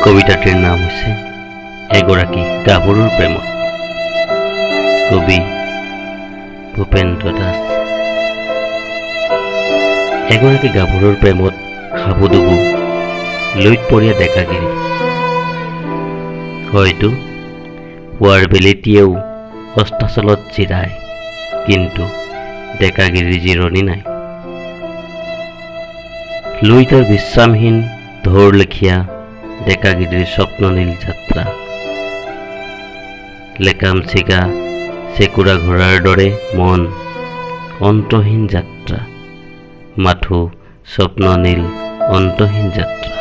কবিতাটিৰ নাম হচ্ছে এগৰাকী গাভৰুৰ প্ৰেমত। কবি ভূপেন্দ্ৰ দাস। এগৰাকী গাভৰুৰ প্ৰেমত হাবুডুবু লুইত পৰিয়া ডেকাগিৰি। হয়তো পুৱাৰ বেলিটিয়েও অস্তাচলত জিৰায়, কিন্তু ডেকাগিৰিৰ জিৰণি নাই। লুইতৰ বিশ্ৰামহীন ঢৌৰ লেখীয়া ডেকাগিৰিৰ স্বপ্ননীল যাত্ৰা। লেকাম চিগা চেকুৰা ঘোঁৰাৰ দৰে মন অন্তহীন যাত্ৰা, মাথো স্বপ্ননীল অন্তহীন যাত্ৰা।